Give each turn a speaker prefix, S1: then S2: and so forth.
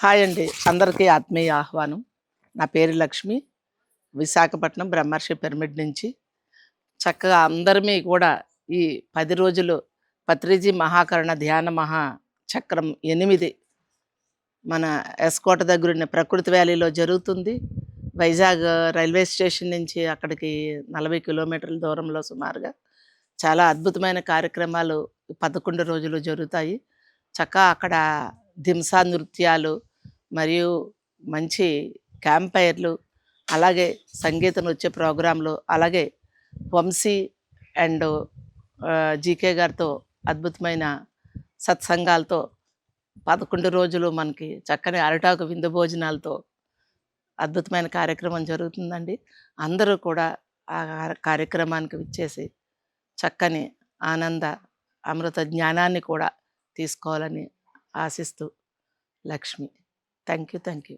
S1: Hi అండి. అందరికీ ఆత్మీయ ఆహ్వానం. నా పేరు లక్ష్మి. విశాఖపట్నం బ్రహ్మర్షి పిరమిడ్ నుంచి. చక్కగా అందరిమి కూడా ఈ 10 రోజులు పత్రిజీ మహాకరుణ ధ్యాన మహా చక్రం 8 మన ఎస్కోట దగ్గరున్న ప్రకృతి వ్యాలీలో జరుగుతుంది. వైజాగ్ రైల్వే స్టేషన్ నుంచి అక్కడికి 40 కిలోమీటర్ల దూరంలో సుమారుగా. చాలా అద్భుతమైన కార్యక్రమాలు 11 రోజులు జరుగుతాయి. చక్కగా అక్కడ ధింసా నృత్యాలు మరియు మంచి క్యాంప్ ఫైర్లు, అలాగే సంగీత నృత్య ప్రోగ్రాంలు, అలాగే వంశీ అండ్ జీకే గారితో అద్భుతమైన సత్సంగాలతో 11 రోజులు మనకి చక్కని అరిటాకు విందు భోజనాలతో అద్భుతమైన కార్యక్రమం జరుగుతుందండి. అందరూ కూడా ఆ కార్యక్రమానికి విచ్చేసి చక్కని ఆనంద అమృత జ్ఞానాన్ని కూడా తీసుకోవాలని ఆశిస్తూ లక్ష్మి. Thank you.